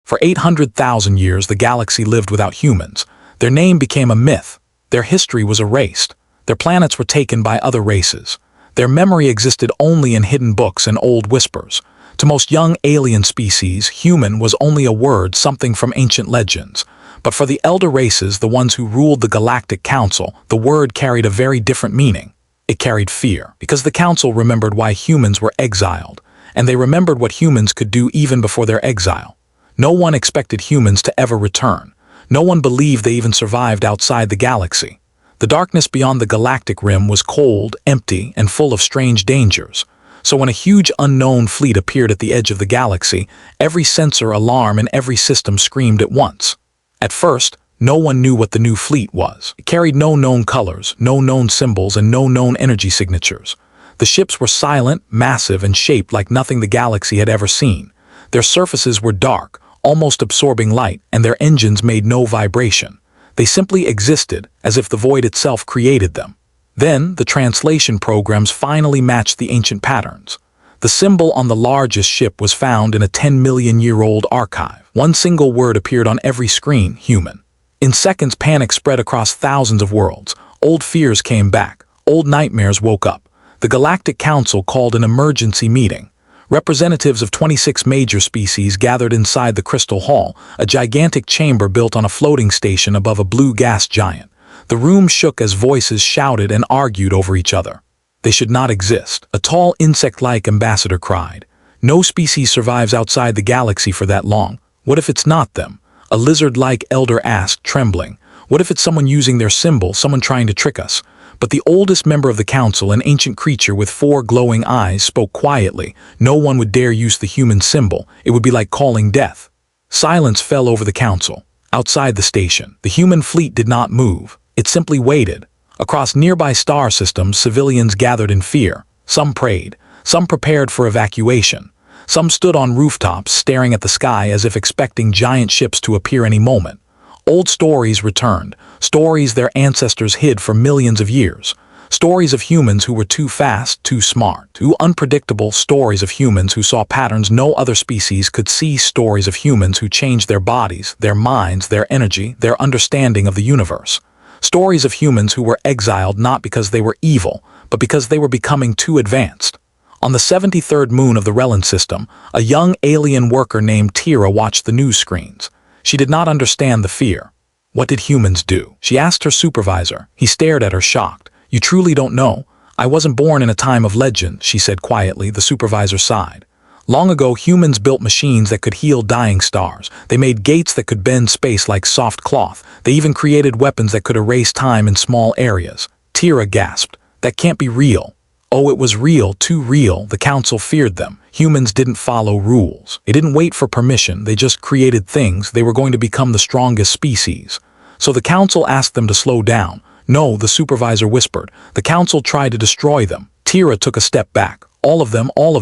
For 800,000 years, the galaxy lived without humans. Their name became a myth. Their history was erased. Their planets were taken by other races. Their memory existed only in hidden books and old whispers. To most young alien species, human was only a word, something from ancient legends. But for the elder races, the ones who ruled the Galactic Council, the word carried a very different meaning. It carried fear, because the Council remembered why humans were exiled, and they remembered what humans could do even before their exile. No one expected humans to ever return. No one believed they even survived outside the galaxy. The darkness beyond the galactic rim was cold, empty, and full of strange dangers. So when a huge unknown fleet appeared at the edge of the galaxy, every sensor, alarm, and every system screamed at once. At first, no one knew what the new fleet was. It carried no known colors, no known symbols, and no known energy signatures. The ships were silent, massive, and shaped like nothing the galaxy had ever seen. Their surfaces were dark, almost absorbing light, and their engines made no vibration. They simply existed, as if the void itself created them. Then, the translation programs finally matched the ancient patterns. The symbol on the largest ship was found in a 10-million-year-old archive. One single word appeared on every screen: human. In seconds, panic spread across thousands of worlds. Old fears came back. Old nightmares woke up. The Galactic Council called an emergency meeting. Representatives of 26 major species gathered inside the Crystal Hall, a gigantic chamber built on a floating station above a blue gas giant. The room shook as voices shouted and argued over each other. They should not exist, a tall insect-like ambassador cried. No species survives outside the galaxy for that long. What if it's not them? A lizard-like elder asked, trembling. What if it's someone using their symbol, someone trying to trick us? But the oldest member of the council, an ancient creature with 4 glowing eyes, spoke quietly. No one would dare use the human symbol. It would be like calling death. Silence fell over the council. Outside the station, the human fleet did not move. It simply waited. Across nearby star systems, civilians gathered in fear. Some prayed. Some prepared for evacuation. Some stood on rooftops, staring at the sky as if expecting giant ships to appear any moment. Old stories returned, stories their ancestors hid for millions of years. Stories of humans who were too fast, too smart, too unpredictable. Stories of humans who saw patterns no other species could see. Stories of humans who changed their bodies, their minds, their energy, their understanding of the universe. Stories of humans who were exiled not because they were evil, but because they were becoming too advanced. On the 73rd moon of the Relin system, a young alien worker named Tira watched the news screens. She did not understand the fear. What did humans do? She asked her supervisor. He stared at her, shocked. You truly don't know? I wasn't born in a time of legend, she said quietly. The supervisor sighed. Long ago, humans built machines that could heal dying stars. They made gates that could bend space like soft cloth. They even created weapons that could erase time in small areas. Tira gasped. That can't be real. Oh, it was real, too real. The council feared them. Humans didn't follow rules. They didn't wait for permission. They just created things. They were going to become the strongest species. So the council asked them to slow down. No, the supervisor whispered. The council tried to destroy them. Tira took a step back. All of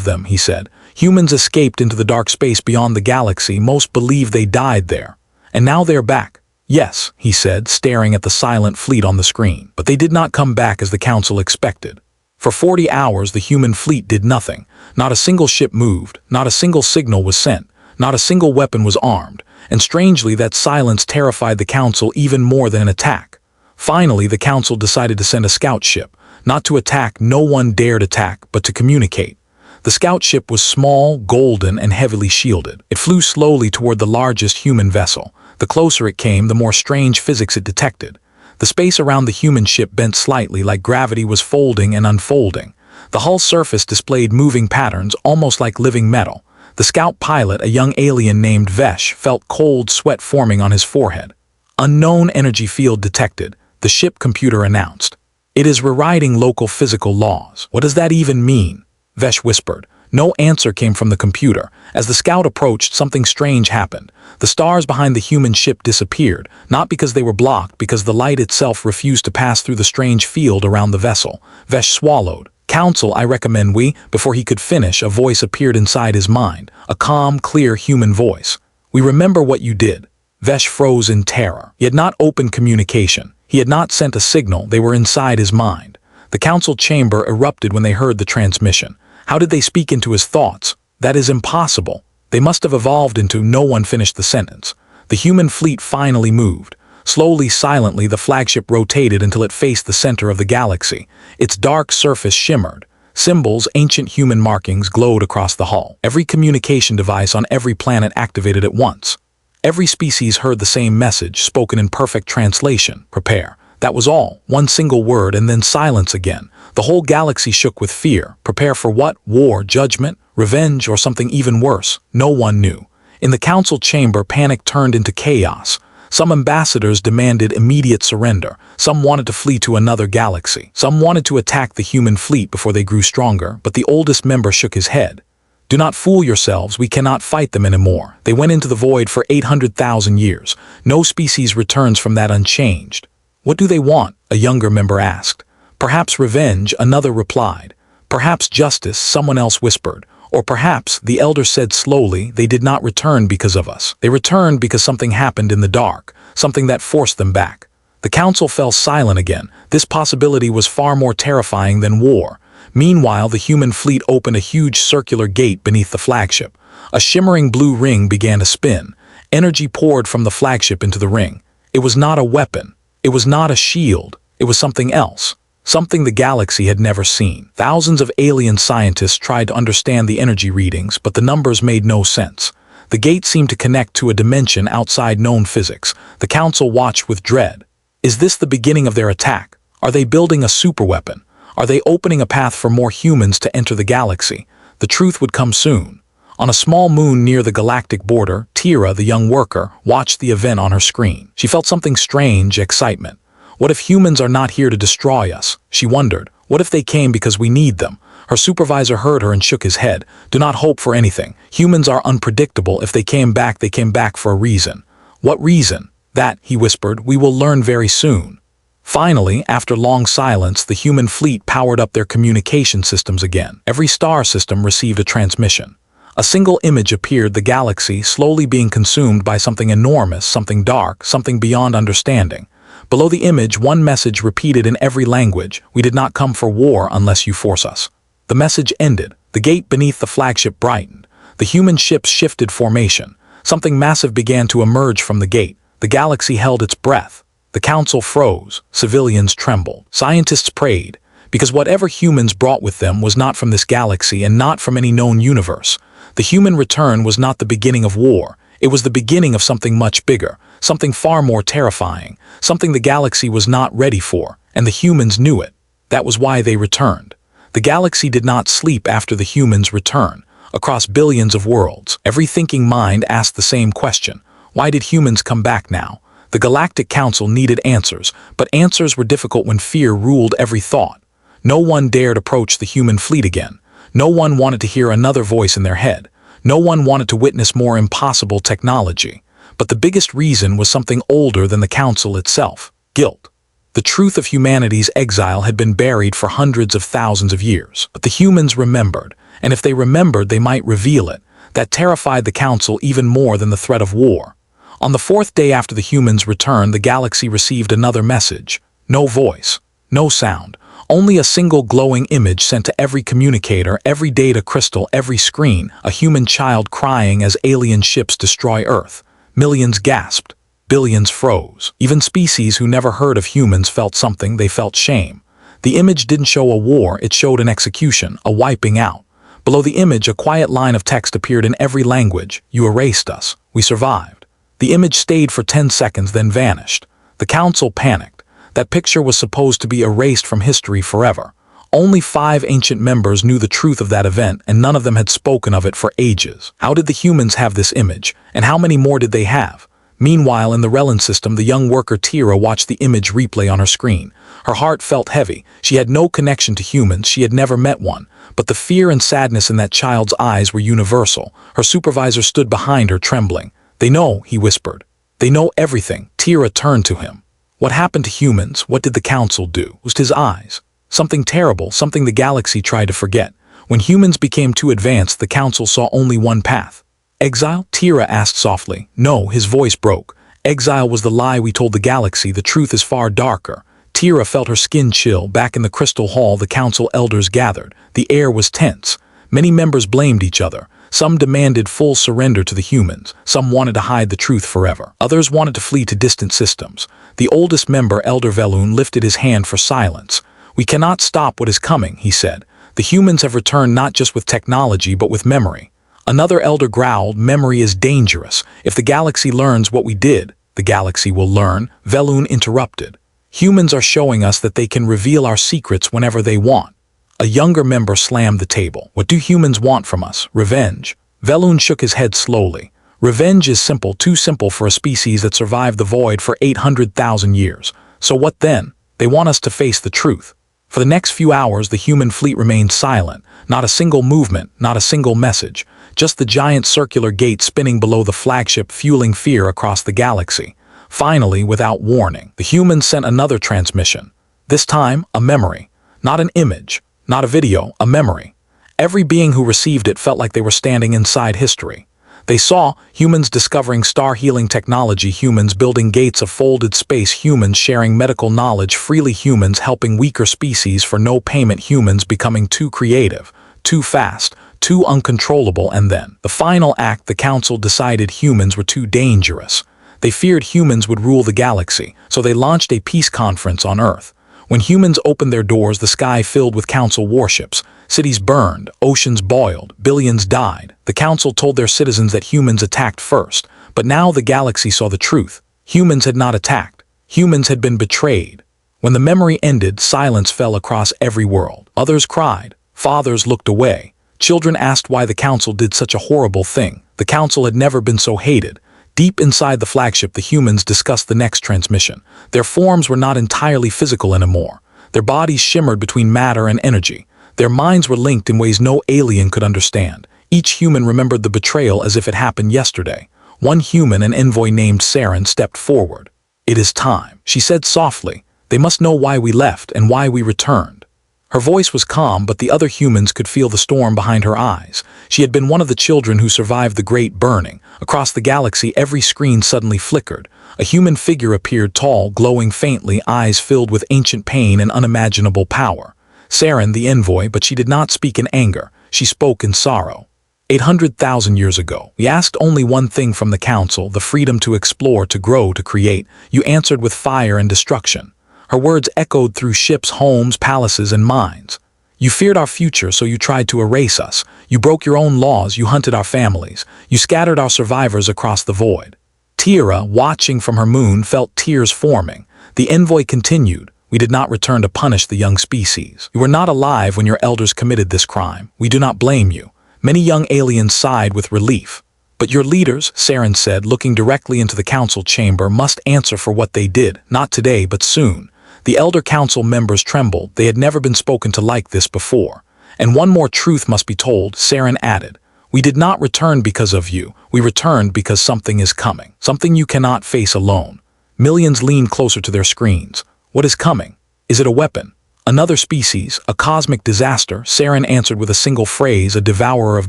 them, he said. Humans escaped into the dark space beyond the galaxy. Most believe they died there. And now they're back. Yes, he said, staring at the silent fleet on the screen. But they did not come back as the council expected. For 40 hours, the human fleet did nothing. Not a single ship moved, not a single signal was sent, not a single weapon was armed, and strangely that silence terrified the council even more than an attack. Finally, the council decided to send a scout ship, not to attack, no one dared attack, but to communicate. The scout ship was small, golden, and heavily shielded. It flew slowly toward the largest human vessel. The closer it came, the more strange physics it detected. The space around the human ship bent slightly, like gravity was folding and unfolding. The hull surface displayed moving patterns, almost like living metal. The scout pilot, a young alien named Vesh, felt cold sweat forming on his forehead. Unknown energy field detected, the ship computer announced. It is rewriting local physical laws. What does that even mean? Vesh whispered. No answer came from the computer. As the scout approached, something strange happened. The stars behind the human ship disappeared, not because they were blocked, because the light itself refused to pass through the strange field around the vessel. Vesh swallowed. Council, I recommend we. Before he could finish, a voice appeared inside his mind. A calm, clear human voice. We remember what you did. Vesh froze in terror. He had not opened communication. He had not sent a signal. They were inside his mind. The council chamber erupted when they heard the transmission. How did they speak into his thoughts? That is impossible. They must have evolved into no one finished the sentence. The human fleet finally moved. Slowly, silently, the flagship rotated until it faced the center of the galaxy. Its dark surface shimmered. Symbols, ancient human markings, glowed across the hull. Every communication device on every planet activated at once. Every species heard the same message, spoken in perfect translation: prepare. That was all. One single word, and then silence again. The whole galaxy shook with fear. Prepare for what? War, judgment, revenge, or something even worse? No one knew. In the council chamber, panic turned into chaos. Some ambassadors demanded immediate surrender. Some wanted to flee to another galaxy. Some wanted to attack the human fleet before they grew stronger, but the oldest member shook his head. Do not fool yourselves, we cannot fight them anymore. They went into the void for 800,000 years. No species returns from that unchanged. What do they want? A younger member asked. Perhaps revenge, another replied. Perhaps justice, someone else whispered. Or perhaps, the elder said slowly, they did not return because of us. They returned because something happened in the dark, something that forced them back. The council fell silent again. This possibility was far more terrifying than war. Meanwhile, the human fleet opened a huge circular gate beneath the flagship. A shimmering blue ring began to spin. Energy poured from the flagship into the ring. It was not a weapon. It was not a shield. It was something else. Something the galaxy had never seen. Thousands of alien scientists tried to understand the energy readings, but the numbers made no sense. The gate seemed to connect to a dimension outside known physics. The council watched with dread. Is this the beginning of their attack? Are they building a superweapon? Are they opening a path for more humans to enter the galaxy? The truth would come soon. On a small moon near the galactic border, Tira, the young worker, watched the event on her screen. She felt something strange, excitement. What if humans are not here to destroy us? She wondered. What if they came because we need them? Her supervisor heard her and shook his head. Do not hope for anything. Humans are unpredictable. If they came back for a reason. What reason? That, he whispered, we will learn very soon. Finally, after long silence, the human fleet powered up their communication systems again. Every star system received a transmission. A single image appeared, the galaxy slowly being consumed by something enormous, something dark, something beyond understanding. Below the image, one message repeated in every language: we did not come for war unless you force us. The message ended. The gate beneath the flagship brightened. The human ships shifted formation. Something massive began to emerge from the gate. The galaxy held its breath. The council froze. Civilians trembled. Scientists prayed, because whatever humans brought with them was not from this galaxy and not from any known universe. The human return was not the beginning of war. It was the beginning of something much bigger, something far more terrifying, something the galaxy was not ready for, and the humans knew it. That was why they returned. The galaxy did not sleep after the humans' return. Across billions of worlds, every thinking mind asked the same question: why did humans come back now? The Galactic Council needed answers, but answers were difficult when fear ruled every thought. No one dared approach the human fleet again. No one wanted to hear another voice in their head. No one wanted to witness more impossible technology. But the biggest reason was something older than the Council itself: guilt. The truth of humanity's exile had been buried for hundreds of thousands of years. But the humans remembered, and if they remembered, they might reveal it. That terrified the Council even more than the threat of war. On the fourth day after the humans' return, the galaxy received another message. No voice, no sound, only a single glowing image sent to every communicator, every data crystal, every screen, a human child crying as alien ships destroy Earth. Millions gasped. Billions froze. Even species who never heard of humans felt something. They felt shame. The image didn't show a war, it showed an execution, a wiping out. Below the image, a quiet line of text appeared in every language. You erased us. We survived. The image stayed for 10 seconds, then vanished. The Council panicked. That picture was supposed to be erased from history forever. Only 5 ancient members knew the truth of that event, and none of them had spoken of it for ages. How did the humans have this image, and how many more did they have? Meanwhile, in the Relin system, the young worker Tira watched the image replay on her screen. Her heart felt heavy. She had no connection to humans. She had never met one. But the fear and sadness in that child's eyes were universal. Her supervisor stood behind her, trembling. They know, he whispered. They know everything. Tira turned to him. What happened to humans? What did the Council do? It was his eyes. Something terrible, something the galaxy tried to forget. When humans became too advanced, the Council saw only one path. Exile? Tira asked softly. No, his voice broke. Exile was the lie we told the galaxy. The truth is far darker. Tira felt her skin chill. Back in the crystal hall, the Council elders gathered. The air was tense. Many members blamed each other. Some demanded full surrender to the humans, some wanted to hide the truth forever. Others wanted to flee to distant systems. The oldest member, Elder Velun, lifted his hand for silence. "We cannot stop what is coming," he said. "The humans have returned not just with technology but with memory." Another elder growled, "Memory is dangerous. If the galaxy learns what we did, the galaxy will learn." Velun interrupted. "Humans are showing us that they can reveal our secrets whenever they want." A younger member slammed the table. "What do humans want from us? Revenge." Velun shook his head slowly. "Revenge is simple, too simple for a species that survived the void for 800,000 years. So what then? They want us to face the truth." For the next few hours, the human fleet remained silent. Not a single movement, not a single message. Just the giant circular gate spinning below the flagship, fueling fear across the galaxy. Finally, without warning, the humans sent another transmission. This time, a memory. Not an image, not a video, a memory. Every being who received it felt like they were standing inside history. They saw humans discovering star-healing technology, humans building gates of folded space, humans sharing medical knowledge freely, humans helping weaker species for no payment, humans becoming too creative, too fast, too uncontrollable. And then, the final act, the Council decided humans were too dangerous. They feared humans would rule the galaxy, so they launched a peace conference on Earth. When humans opened their doors, the sky filled with Council warships. Cities burned, oceans boiled, billions died. The Council told their citizens that humans attacked first, but now the galaxy saw the truth. Humans had not attacked. Humans had been betrayed. When the memory ended, silence fell across every world. Others cried. Fathers looked away. Children asked why the Council did such a horrible thing. The Council had never been so hated. Deep inside the flagship, the humans discussed the next transmission. Their forms were not entirely physical anymore. Their bodies shimmered between matter and energy. Their minds were linked in ways no alien could understand. Each human remembered the betrayal as if it happened yesterday. One human, an envoy named Saren, stepped forward. "It is time," she said softly. "They must know why we left and why we returned." Her voice was calm, but the other humans could feel the storm behind her eyes. She had been one of the children who survived the Great Burning. Across the galaxy, every screen suddenly flickered. A human figure appeared, tall, glowing faintly, eyes filled with ancient pain and unimaginable power. Saren, the envoy, but she did not speak in anger. She spoke in sorrow. 800,000 years ago, we asked only one thing from the Council, the freedom to explore, to grow, to create. You answered with fire and destruction. Her words echoed through ships, homes, palaces, and mines. You feared our future, so you tried to erase us. You broke your own laws, you hunted our families. You scattered our survivors across the void. Tira, watching from her moon, felt tears forming. The envoy continued. We did not return to punish the young species. You were not alive when your elders committed this crime. We do not blame you. Many young aliens sighed with relief. But your leaders, Saren said, looking directly into the Council chamber, must answer for what they did, not today, but soon. The Elder Council members trembled. They had never been spoken to like this before. And one more truth must be told, Saren added. We did not return because of you. We returned because something is coming. Something you cannot face alone. Millions leaned closer to their screens. What is coming? Is it a weapon? Another species? A cosmic disaster? Saren answered with a single phrase, a devourer of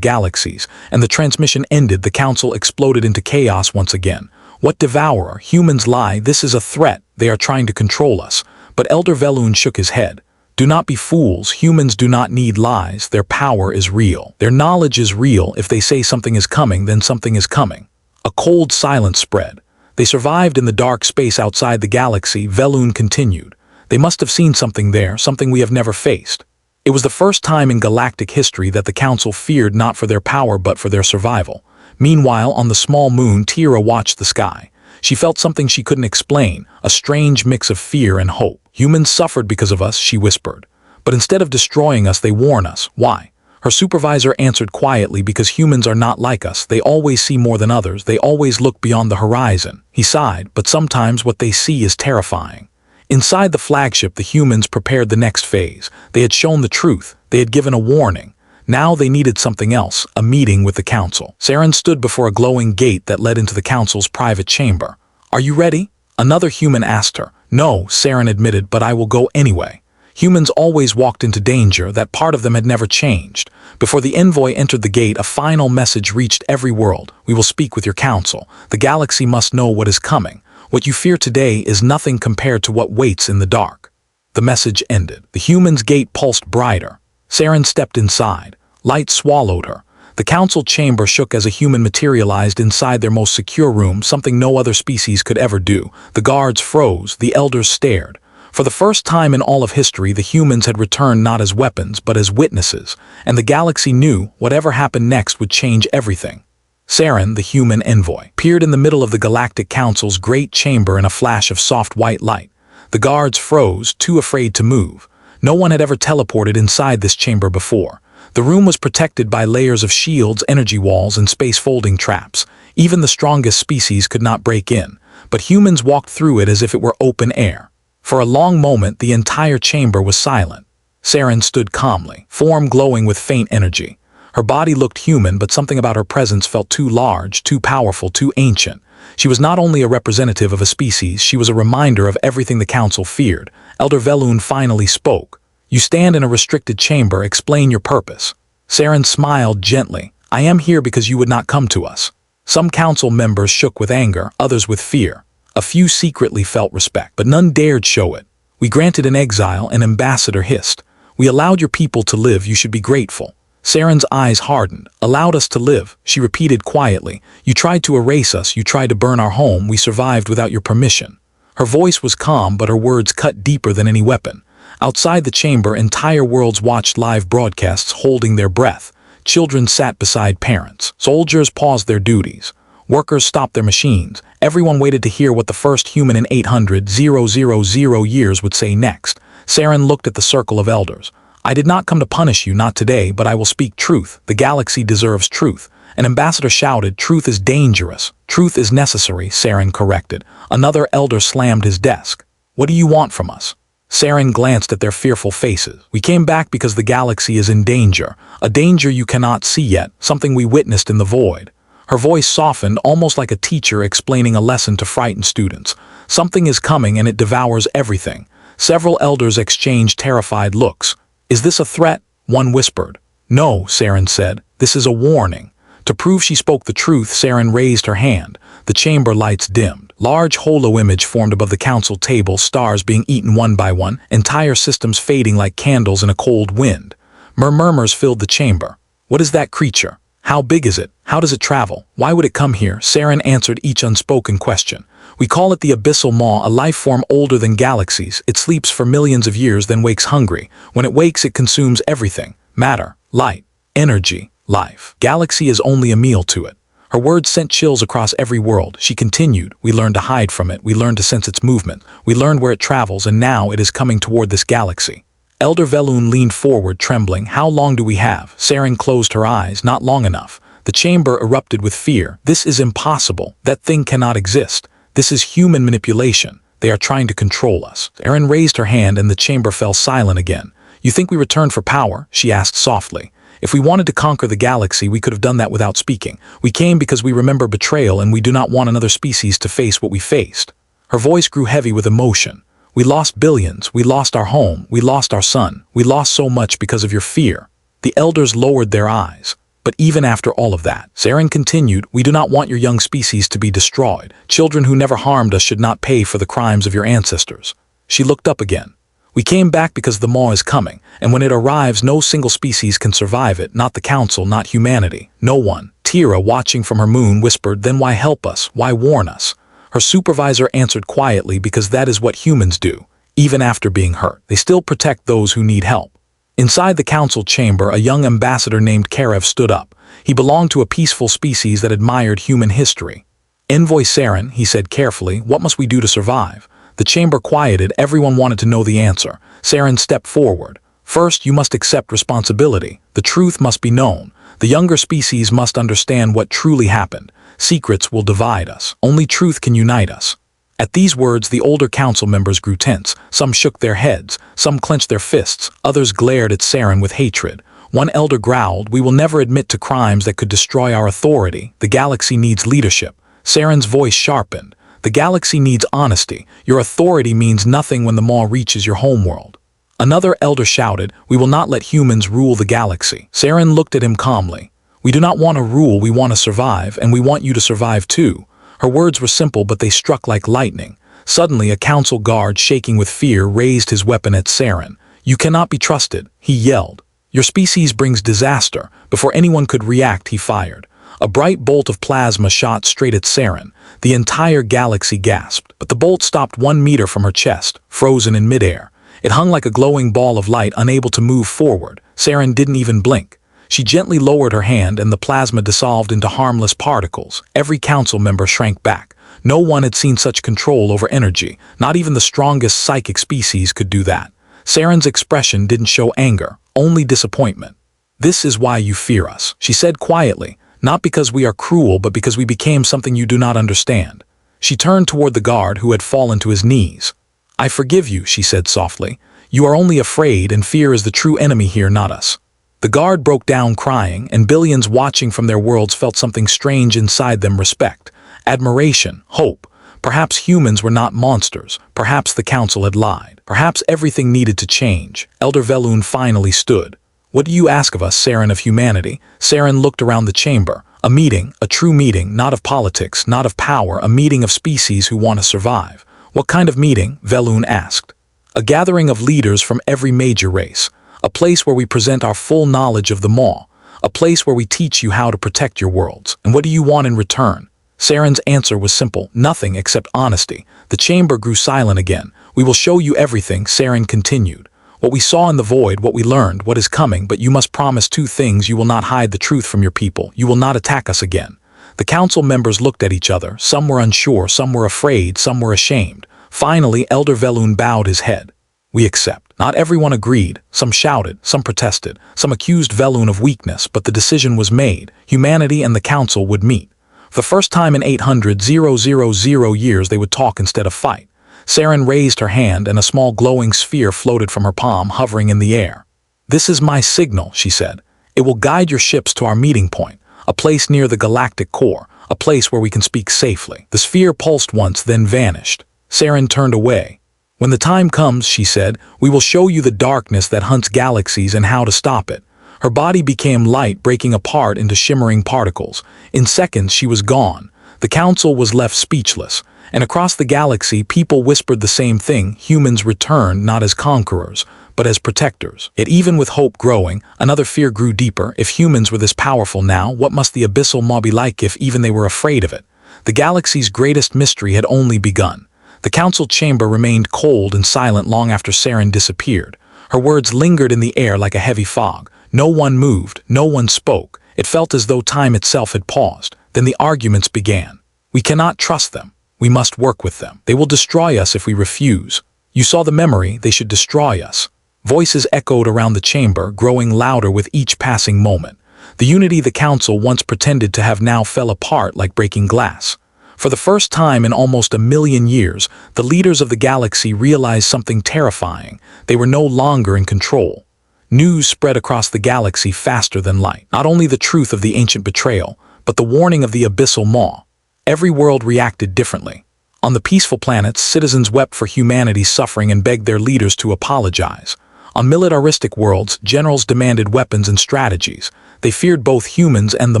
galaxies. And the transmission ended. The Council exploded into chaos once again. What devourer? Humans lie. This is a threat. They are trying to control us. But Elder Velun shook his head. Do not be fools. Humans do not need lies. Their power is real. Their knowledge is real. If they say something is coming, then something is coming. A cold silence spread. They survived in the dark space outside the galaxy. Velun continued. They must have seen something there, something we have never faced. It was the first time in galactic history that the Council feared not for their power but for their survival. Meanwhile, on the small moon, Tira watched the sky. She felt something she couldn't explain, a strange mix of fear and hope. Humans suffered because of us, she whispered. But instead of destroying us, they warn us. Why? Her supervisor answered quietly, because humans are not like us. They always see more than others. They always look beyond the horizon. He sighed, but sometimes what they see is terrifying. Inside the flagship, the humans prepared the next phase. They had shown the truth. They had given a warning. Now they needed something else, a meeting with the Council. Saren stood before a glowing gate that led into the Council's private chamber. Are you ready? Another human asked her. No, Saren admitted, but I will go anyway. Humans always walked into danger. That part of them had never changed. Before the envoy entered the gate, a final message reached every world. We will speak with your Council. The galaxy must know what is coming. What you fear today is nothing compared to what waits in the dark. The message ended. The human's gate pulsed brighter. Saren stepped inside. Light swallowed her. The council chamber shook as a human materialized inside their most secure room, something no other species could ever do. The guards froze, the elders stared. For the first time in all of history, the humans had returned not as weapons, but as witnesses, and the galaxy knew whatever happened next would change everything. Saren, the human envoy, peered in the middle of the Galactic Council's great chamber in a flash of soft white light. The guards froze, too afraid to move. No one had ever teleported inside this chamber before. The room was protected by layers of shields, energy walls, and space-folding traps. Even the strongest species could not break in, but humans walked through it as if it were open air. For a long moment, the entire chamber was silent. Saren stood calmly, form glowing with faint energy. Her body looked human, but something about her presence felt too large, too powerful, too ancient. She was not only a representative of a species, she was a reminder of everything the council feared. Elder Velun finally spoke. "You stand in a restricted chamber, explain your purpose." Saren smiled gently. "I am here because you would not come to us." Some council members shook with anger, others with fear. A few secretly felt respect, but none dared show it. "We granted an exile," an ambassador hissed. "We allowed your people to live, you should be grateful." Saren's eyes hardened. "Allowed us to live," she repeated quietly. "You tried to erase us, you tried to burn our home, we survived without your permission." Her voice was calm, but her words cut deeper than any weapon. Outside the chamber, entire worlds watched live broadcasts, holding their breath. Children sat beside parents. Soldiers paused their duties. Workers stopped their machines. Everyone waited to hear what the first human in 800,000 years would say next. Saren looked at the circle of elders. "I did not come to punish you, not today, but I will speak truth. The galaxy deserves truth." An ambassador shouted, "Truth is dangerous. Truth is necessary," Saren corrected. Another elder slammed his desk. "What do you want from us?" Saren glanced at their fearful faces. "We came back because the galaxy is in danger. A danger you cannot see yet, something we witnessed in the void." Her voice softened, almost like a teacher explaining a lesson to frightened students. "Something is coming and it devours everything." Several elders exchanged terrified looks. "Is this a threat?" one whispered. "No," Saren said. "This is a warning." To prove she spoke the truth, Saren raised her hand. The chamber lights dimmed. Large holo image formed above the council table, stars being eaten one by one, entire systems fading like candles in a cold wind. Murmurs filled the chamber. "What is that creature? How big is it? How does it travel? Why would it come here?" Saren answered each unspoken question. "We call it the Abyssal Maw, a life form older than galaxies. It sleeps for millions of years, then wakes hungry. When it wakes, it consumes everything. Matter, light, energy, life. Galaxy is only a meal to it." Her words sent chills across every world. She continued, "We learned to hide from it. We learned to sense its movement. We learned where it travels, and now it is coming toward this galaxy." Elder Velun leaned forward, trembling. "How long do we have?" Saren closed her eyes. "Not long enough." The chamber erupted with fear. "This is impossible. That thing cannot exist. This is human manipulation. They are trying to control us." Saren raised her hand and the chamber fell silent again. "You think we returned for power?" she asked softly. "If we wanted to conquer the galaxy, we could have done that without speaking. We came because we remember betrayal and we do not want another species to face what we faced." Her voice grew heavy with emotion. "We lost billions. We lost our home. We lost our son. We lost so much because of your fear." The elders lowered their eyes. "But even after all of that," Saren continued, "we do not want your young species to be destroyed. Children who never harmed us should not pay for the crimes of your ancestors." She looked up again. "We came back because the Maw is coming, and when it arrives, no single species can survive it, not the Council, not humanity, no one." Tira, watching from her moon, whispered, "Then why help us? Why warn us?" Her supervisor answered quietly, "Because that is what humans do. Even after being hurt, they still protect those who need help." Inside the council chamber, a young ambassador named Karev stood up. He belonged to a peaceful species that admired human history. "Envoy Saren," he said carefully, "what must we do to survive?" The chamber quieted. Everyone wanted to know the answer. Saren stepped forward. "First, you must accept responsibility. The truth must be known. The younger species must understand what truly happened. Secrets will divide us. Only truth can unite us." At these words, the older council members grew tense. Some shook their heads, some clenched their fists, others glared at Saren with hatred. One elder growled, "We will never admit to crimes that could destroy our authority. The galaxy needs leadership." Saren's voice sharpened. "The galaxy needs honesty. Your authority means nothing when the Maw reaches your homeworld." Another elder shouted, "We will not let humans rule the galaxy." Saren looked at him calmly. "We do not want to rule, we want to survive, and we want you to survive too." Her words were simple, but they struck like lightning. Suddenly, a council guard, shaking with fear, raised his weapon at Saren. "You cannot be trusted," he yelled. Your species brings disaster. Before anyone could react, he fired. A bright bolt of plasma shot straight at Saren. The entire galaxy gasped, but the bolt stopped 1 meter from her chest, frozen in midair. It hung like a glowing ball of light, unable to move forward. Saren didn't even blink. She gently lowered her hand and the plasma dissolved into harmless particles. Every council member shrank back. No one had seen such control over energy. Not even the strongest psychic species could do that. Saren's expression didn't show anger, only disappointment. "This is why you fear us," she said quietly. "Not because we are cruel, but because we became something you do not understand." She turned toward the guard who had fallen to his knees. "I forgive you," she said softly. "You are only afraid, and fear is the true enemy here, not us." The guard broke down crying, and billions watching from their worlds felt something strange inside them: respect, admiration, hope. Perhaps humans were not monsters. Perhaps the council had lied. Perhaps everything needed to change. Elder Velun finally stood. "What do you ask of us, Saren of humanity?" Saren looked around the chamber. A meeting, a true meeting, not of politics, not of power, a meeting of species who want to survive. "What kind of meeting?" Velun asked. "A gathering of leaders from every major race. A place where we present our full knowledge of the Maw. A place where we teach you how to protect your worlds. And what do you want in return?" Saren's answer was simple: nothing except honesty. The chamber grew silent again. "We will show you everything," Saren continued. "What we saw in the void, what we learned, what is coming, but you must promise 2 things. You will not hide the truth from your people. You will not attack us again." The council members looked at each other. Some were unsure, some were afraid, some were ashamed. Finally, Elder Velun bowed his head. "We accept." Not everyone agreed. Some shouted, some protested, some accused Velun of weakness, but the decision was made. Humanity and the council would meet. For the first time in 800,000 years, they would talk instead of fight. Saren raised her hand, and a small glowing sphere floated from her palm, hovering in the air. "This is my signal," she said. "It will guide your ships to our meeting point, a place near the galactic core, a place where we can speak safely." The sphere pulsed once, then vanished. Saren turned away. "When the time comes," she said, "we will show you the darkness that hunts galaxies and how to stop it." Her body became light, breaking apart into shimmering particles. In seconds, she was gone. The council was left speechless, and across the galaxy, people whispered the same thing: humans returned not as conquerors, but as protectors. Yet even with hope growing, another fear grew deeper. If humans were this powerful now, what must the Abyssal Maw be like if even they were afraid of it? The galaxy's greatest mystery had only begun. The council chamber remained cold and silent long after Saren disappeared. Her words lingered in the air like a heavy fog. No one moved, no one spoke. It felt as though time itself had paused. Then the arguments began. "We cannot trust them. We must work with them. They will destroy us if we refuse. You saw the memory, they should destroy us." Voices echoed around the chamber, growing louder with each passing moment. The unity the council once pretended to have now fell apart like breaking glass. For the first time in almost 1,000,000 years, the leaders of the galaxy realized something terrifying. They were no longer in control. News spread across the galaxy faster than light. Not only the truth of the ancient betrayal, but the warning of the Abyssal Maw. Every world reacted differently. On the peaceful planets, citizens wept for humanity's suffering and begged their leaders to apologize. On militaristic worlds, generals demanded weapons and strategies. They feared both humans and the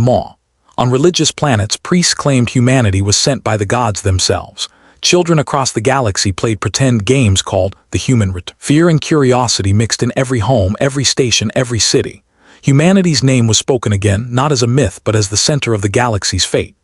Maw. On religious planets, priests claimed humanity was sent by the gods themselves. Children across the galaxy played pretend games called the Human Return. Fear and curiosity mixed in every home, every station, every city. Humanity's name was spoken again, not as a myth, but as the center of the galaxy's fate.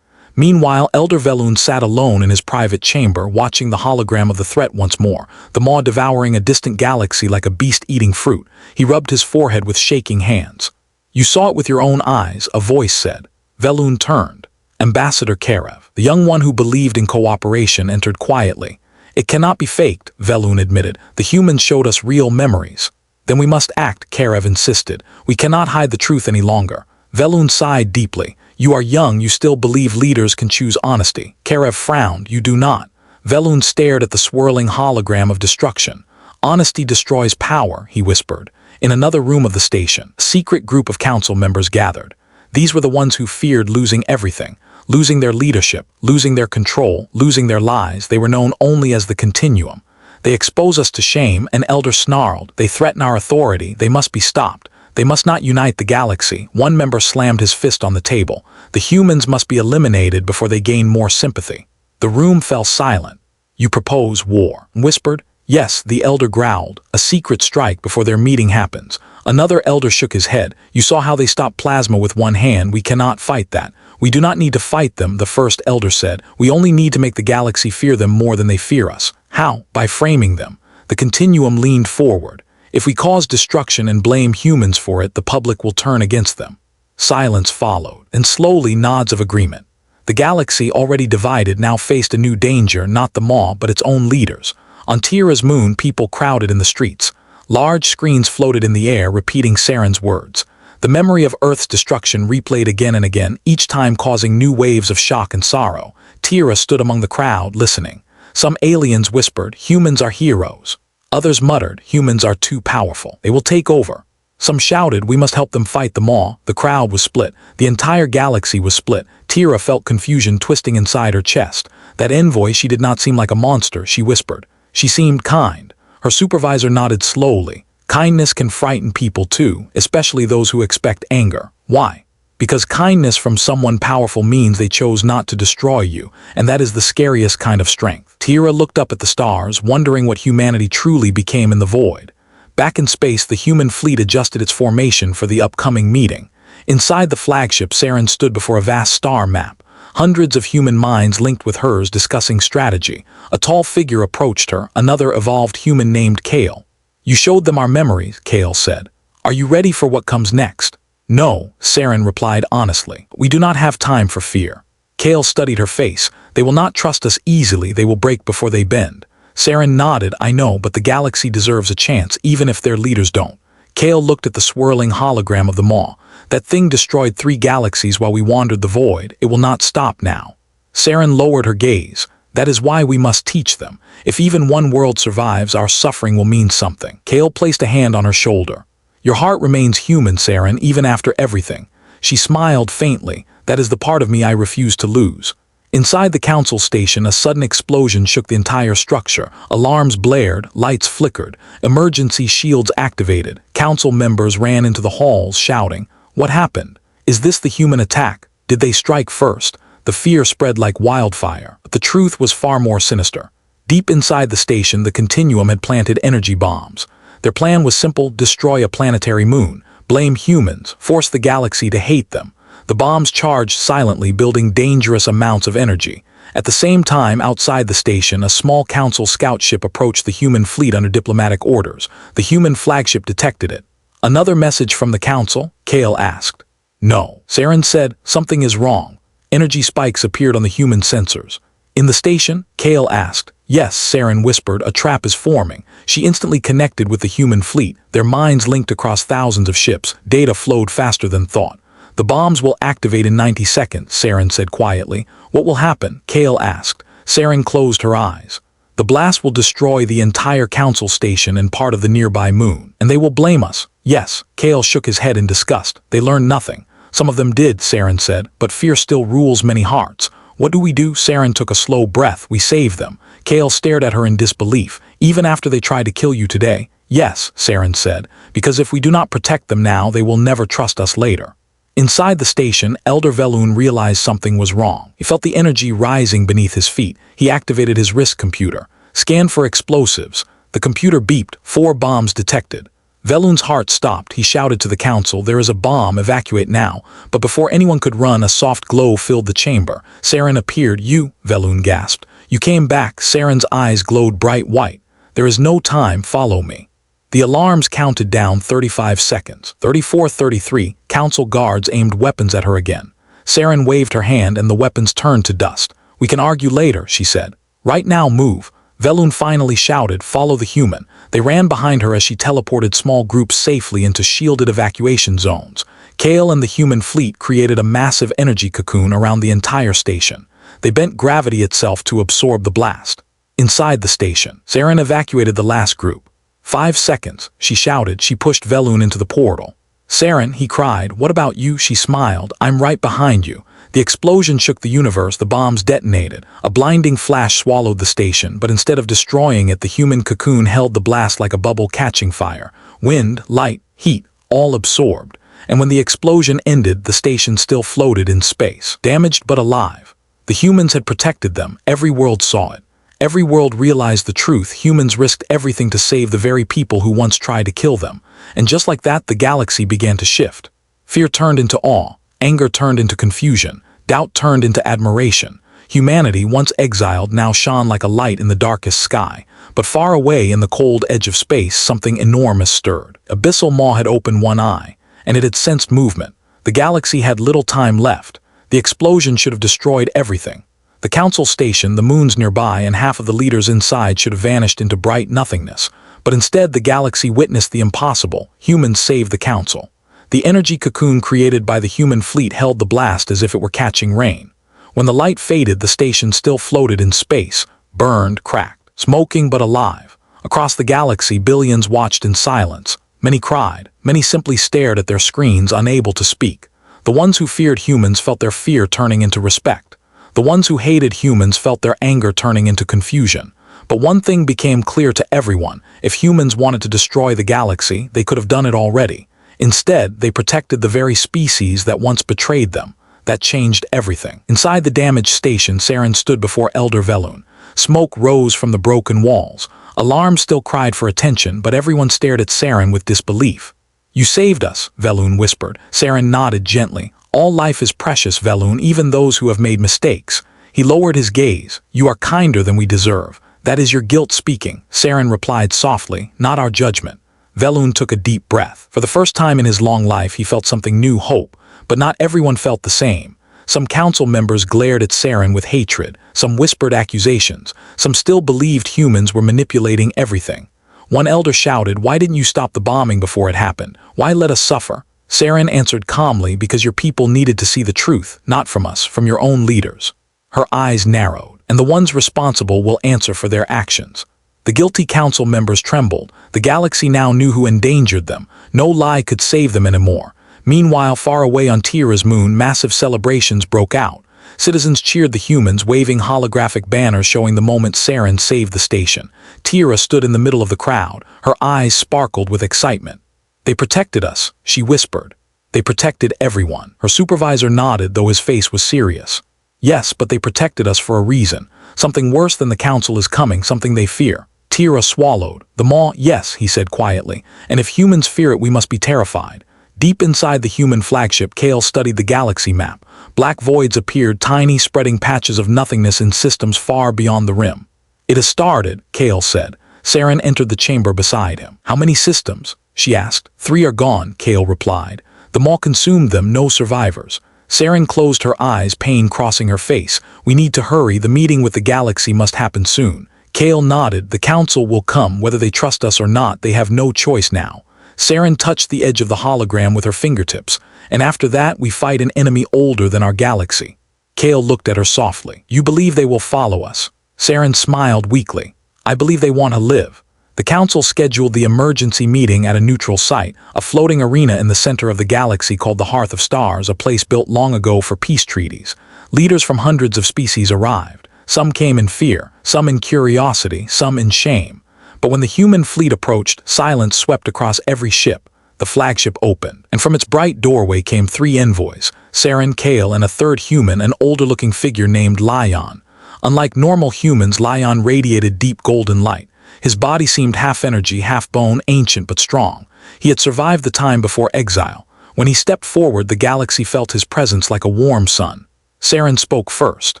Meanwhile, Elder Velun sat alone in his private chamber, watching the hologram of the threat once more, the Maw devouring a distant galaxy like a beast eating fruit. He rubbed his forehead with shaking hands. "You saw it with your own eyes," a voice said. Velun turned. Ambassador Karev, the young one who believed in cooperation, entered quietly. "It cannot be faked," Velun admitted. "The humans showed us real memories." "Then we must act," Karev insisted. "We cannot hide the truth any longer." Velun sighed deeply. "You are young, you still believe leaders can choose honesty." Karev frowned. "You do not." Velun stared at the swirling hologram of destruction. "Honesty destroys power," he whispered. In another room of the station, a secret group of council members gathered. These were the ones who feared losing everything. Losing their leadership, losing their control, losing their lives. They were known only as the Continuum. "They expose us to shame," an elder snarled. "They threaten our authority. They must be stopped. They must not unite the galaxy." One member slammed his fist on the table. "The humans must be eliminated before they gain more sympathy." The room fell silent. "You propose war," whispered. Yes, the elder growled, a secret strike before their meeting happens. Another elder shook his head. You saw how they stopped plasma with one hand. We cannot fight that. We do not need to fight them, the first elder said. We only need to make the galaxy fear them more than they fear us. How? By framing them. The continuum leaned forward. If we cause destruction and blame humans for it, the public will turn against them. Silence followed, and slowly nods of agreement. The galaxy, already divided, now faced a new danger, not the Maw, but its own leaders. On Tira's moon, people crowded in the streets. Large screens floated in the air, repeating Saren's words. The memory of Earth's destruction replayed again and again, each time causing new waves of shock and sorrow. Tira stood among the crowd, listening. Some aliens whispered, humans are heroes. Others muttered, humans are too powerful. They will take over. Some shouted, we must help them fight the Maw. The crowd was split. The entire galaxy was split. Tira felt confusion twisting inside her chest. That envoy, she did not seem like a monster, she whispered. She seemed kind. Her supervisor nodded slowly. Kindness can frighten people too, especially those who expect anger. Why? Because kindness from someone powerful means they chose not to destroy you, and that is the scariest kind of strength. Tira looked up at the stars, wondering what humanity truly became in the void. Back in space, the human fleet adjusted its formation for the upcoming meeting. Inside the flagship, Saren stood before a vast star map. Hundreds of human minds linked with hers discussing strategy. A tall figure approached her, another evolved human named Kale. You showed them our memories, Kale said. Are you ready for what comes next? No, Saren replied honestly. We do not have time for fear. Kale studied her face. They will not trust us easily, they will break before they bend. Saren nodded, I know, but the galaxy deserves a chance, even if their leaders don't. Kale looked at the swirling hologram of the Maw. That thing destroyed 3 galaxies while we wandered the void. It will not stop now. Saren lowered her gaze. That is why we must teach them. If even one world survives, our suffering will mean something. Kale placed a hand on her shoulder. Your heart remains human, Saren, even after everything. She smiled faintly. That is the part of me I refuse to lose. Inside the council station, a sudden explosion shook the entire structure. Alarms blared, lights flickered, emergency shields activated. Council members ran into the halls, shouting, What happened? Is this the human attack? Did they strike first? The fear spread like wildfire, but the truth was far more sinister. Deep inside the station, the Continuum had planted energy bombs. Their plan was simple: destroy a planetary moon, blame humans, force the galaxy to hate them. The bombs charged silently, building dangerous amounts of energy. At the same time, outside the station, a small council scout ship approached the human fleet under diplomatic orders. The human flagship detected it. Another message from the council? Kale asked. No. Saren said, something is wrong. Energy spikes appeared on the human sensors. In the station? Kale asked. Yes, Saren whispered, a trap is forming. She instantly connected with the human fleet. Their minds linked across thousands of ships. Data flowed faster than thought. The bombs will activate in 90 seconds, Saren said quietly. What will happen? Kale asked. Saren closed her eyes. The blast will destroy the entire council station and part of the nearby moon, and they will blame us. Yes, Kale shook his head in disgust. They learned nothing. Some of them did, Saren said, but fear still rules many hearts. What do we do? Saren took a slow breath. We save them. Kale stared at her in disbelief. Even after they tried to kill you today? Yes, Saren said, because if we do not protect them now, they will never trust us later. Inside the station, Elder Velun realized something was wrong. He felt the energy rising beneath his feet. He activated his wrist computer. Scanned for explosives. The computer beeped. 4 bombs detected. Velun's heart stopped. He shouted to the council, there is a bomb, evacuate now. But before anyone could run, a soft glow filled the chamber. Saren appeared. You, Velun gasped. You came back. Saren's eyes glowed bright white. There is no time, follow me. The alarms counted down 35 seconds. 34, 33. Council guards aimed weapons at her again. Saren waved her hand and the weapons turned to dust. We can argue later, she said. Right now, move. Velun finally shouted, follow the human. They ran behind her as she teleported small groups safely into shielded evacuation zones. Kale and the human fleet created a massive energy cocoon around the entire station. They bent gravity itself to absorb the blast. Inside the station, Saren evacuated the last group. 5 seconds, she shouted. She pushed Velun into the portal. Saren, he cried, what about you? She smiled. I'm right behind you. The explosion shook the universe. The bombs detonated. A blinding flash swallowed the station, but instead of destroying it, the human cocoon held the blast like a bubble catching fire. Wind, light, heat, all absorbed. And when the explosion ended, the station still floated in space, damaged but alive. The humans had protected them. Every world saw it. Every world realized the truth. Humans risked everything to save the very people who once tried to kill them. And just like that, the galaxy began to shift. Fear turned into awe, anger turned into confusion, doubt turned into admiration. Humanity, once exiled, now shone like a light in the darkest sky. But far away in the cold edge of space, something enormous stirred. Abyssal Maw had opened one eye, and it had sensed movement. The galaxy had little time left. The explosion should have destroyed everything. The council station, the moons nearby, and half of the leaders inside should have vanished into bright nothingness. But instead, the galaxy witnessed the impossible. Humans saved the council. The energy cocoon created by the human fleet held the blast as if it were catching rain. When the light faded, the station still floated in space, burned, cracked, smoking but alive. Across the galaxy, billions watched in silence. Many cried, many simply stared at their screens, unable to speak. The ones who feared humans felt their fear turning into respect. The ones who hated humans felt their anger turning into confusion. But one thing became clear to everyone: if humans wanted to destroy the galaxy, they could have done it already. Instead, they protected the very species that once betrayed them. That changed everything. Inside the damaged station, Saren stood before Elder Velun. Smoke rose from the broken walls. Alarms still cried for attention, but everyone stared at Saren with disbelief. "You saved us," Velun whispered. Saren nodded gently. "All life is precious, Velun, even those who have made mistakes." He lowered his gaze. "You are kinder than we deserve. That is your guilt speaking," Saren replied softly, "not our judgment." Velun took a deep breath. For the first time in his long life, he felt something new: hope. But not everyone felt the same. Some council members glared at Saren with hatred, some whispered accusations, some still believed humans were manipulating everything. One elder shouted, "Why didn't you stop the bombing before it happened? Why let us suffer?" Saren answered calmly, "Because your people needed to see the truth, not from us, from your own leaders." Her eyes narrowed, "And the ones responsible will answer for their actions." The guilty council members trembled. The galaxy now knew who endangered them. No lie could save them anymore. Meanwhile, far away on Tira's moon, massive celebrations broke out. Citizens cheered the humans, waving holographic banners showing the moment Saren saved the station. Tira stood in the middle of the crowd. Her eyes sparkled with excitement. "They protected us," she whispered. "They protected everyone." Her supervisor nodded, though his face was serious. "Yes, but they protected us for a reason. Something worse than the council is coming, something they fear." Tira swallowed. "The Maw, yes," he said quietly. "And if humans fear it, we must be terrified." Deep inside the human flagship, Kale studied the galaxy map. Black voids appeared, tiny, spreading patches of nothingness in systems far beyond the rim. "It has started," Kale said. Saren entered the chamber beside him. "How many systems?" she asked. "3 are gone," Kale replied. "The Maw consumed them, no survivors." Saren closed her eyes, pain crossing her face. "We need to hurry. The meeting with the galaxy must happen soon." Kale nodded. "The council will come, whether they trust us or not. They have no choice now." Saren touched the edge of the hologram with her fingertips. "And after that, we fight an enemy older than our galaxy." Kale looked at her softly. "You believe they will follow us?" Saren smiled weakly. "I believe they want to live." The council scheduled the emergency meeting at a neutral site, a floating arena in the center of the galaxy called the Hearth of Stars, a place built long ago for peace treaties. Leaders from hundreds of species arrived. Some came in fear, some in curiosity, some in shame. But when the human fleet approached, silence swept across every ship. The flagship opened, and from its bright doorway came 3 envoys, Saren, Kale, and a third human, an older-looking figure named Lion. Unlike normal humans, Lion radiated deep golden light. His body seemed half energy, half bone, ancient but strong. He had survived the time before exile. When he stepped forward, the galaxy felt his presence like a warm sun. Saren spoke first.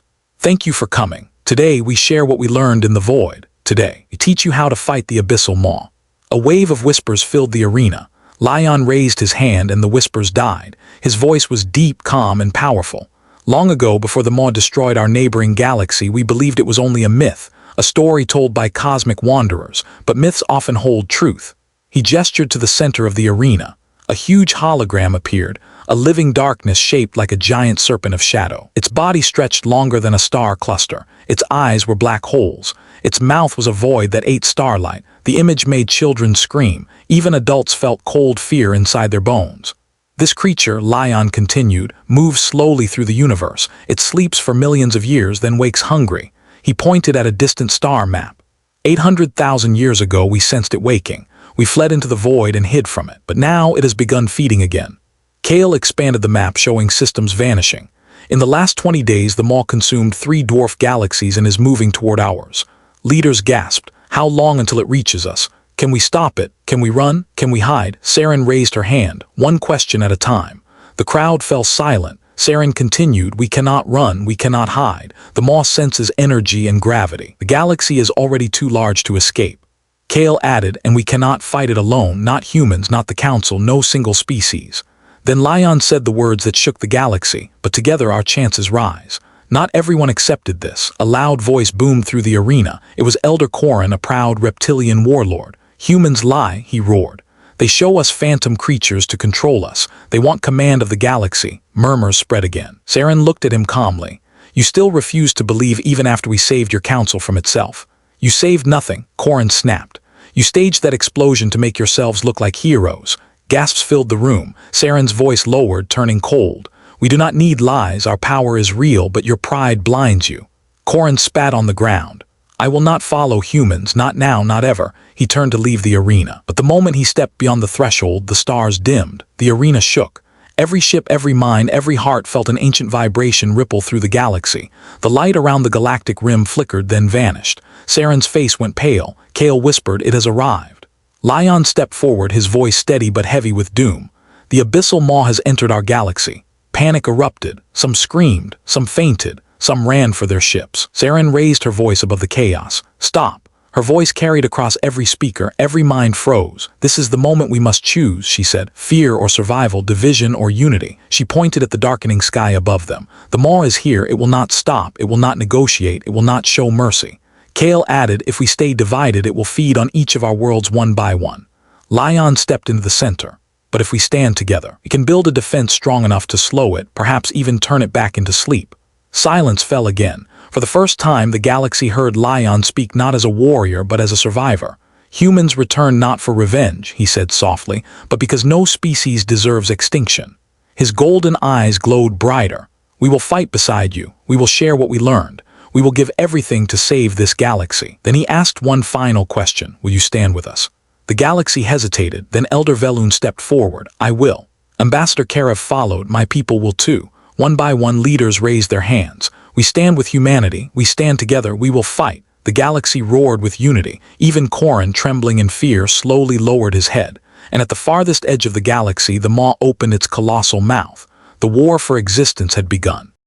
"Thank you for coming. Today we share what we learned in the void. Today, we teach you how to fight the Abyssal Maw." A wave of whispers filled the arena. Lion raised his hand and the whispers died. His voice was deep, calm, and powerful. "Long ago, before the Maw destroyed our neighboring galaxy, we believed it was only a myth, a story told by cosmic wanderers, but myths often hold truth." He gestured to the center of the arena. A huge hologram appeared, a living darkness shaped like a giant serpent of shadow. Its body stretched longer than a star cluster. Its eyes were black holes. Its mouth was a void that ate starlight. The image made children scream. Even adults felt cold fear inside their bones. "This creature," Lion continued, "moves slowly through the universe. It sleeps for millions of years, then wakes hungry." He pointed at a distant star map. 800,000 years ago, we sensed it waking. We fled into the void and hid from it, but now it has begun feeding again. Kale expanded the map, showing systems vanishing. "In the last 20 days, the Maw consumed 3 dwarf galaxies and is moving toward ours." Leaders gasped. How long until it reaches us? Can we stop it? Can we run? Can we hide? Saren raised her hand, one question at a time. The crowd fell silent. Saren continued, we cannot run, we cannot hide. The Maw senses energy and gravity. The galaxy is already too large to escape. Kale added, and we cannot fight it alone, not humans, not the Council, no single species. Then Lion said the words that shook the galaxy, but together our chances rise. Not everyone accepted this. A loud voice boomed through the arena. It was Elder Corrin, a proud reptilian warlord. Humans lie, he roared. They show us phantom creatures to control us. They want command of the galaxy. Murmurs spread again. Saren looked at him calmly. You still refuse to believe even after we saved your council from itself. You saved nothing, Corrin snapped. You staged that explosion to make yourselves look like heroes. Gasps filled the room. Saren's voice lowered, turning cold. We do not need lies, our power is real, but your pride blinds you. Corrin spat on the ground. I will not follow humans, not now, not ever. He turned to leave the arena. But the moment he stepped beyond the threshold, the stars dimmed. The arena shook. Every ship, every mind, every heart felt an ancient vibration ripple through the galaxy. The light around the galactic rim flickered, then vanished. Saren's face went pale. Kale whispered, it has arrived. Lion stepped forward, his voice steady but heavy with doom. The Abyssal Maw has entered our galaxy. Panic erupted. Some screamed, some fainted. Some ran for their ships. Saren raised her voice above the chaos. Stop. Her voice carried across every speaker. Every mind froze. This is the moment we must choose, she said. Fear or survival, division or unity. She pointed at the darkening sky above them. The Maw is here. It will not stop. It will not negotiate. It will not show mercy. Kale added, if we stay divided, it will feed on each of our worlds one by one. Lion stepped into the center. But if we stand together, we can build a defense strong enough to slow it, perhaps even turn it back into sleep. Silence fell again. For the first time, the galaxy heard Lion speak not as a warrior, but as a survivor. Humans return not for revenge, he said softly, but because no species deserves extinction. His golden eyes glowed brighter. We will fight beside you. We will share what we learned. We will give everything to save this galaxy. Then he asked one final question. Will you stand with us? The galaxy hesitated. Then Elder Velun stepped forward. I will. Ambassador Karev followed. My people will too. One by one, leaders raised their hands. We stand with humanity. We stand together. We will fight. The galaxy roared with unity. Even Corrin, trembling in fear, slowly lowered his head. And at the farthest edge of the galaxy, the Maw opened its colossal mouth. The war for existence had begun.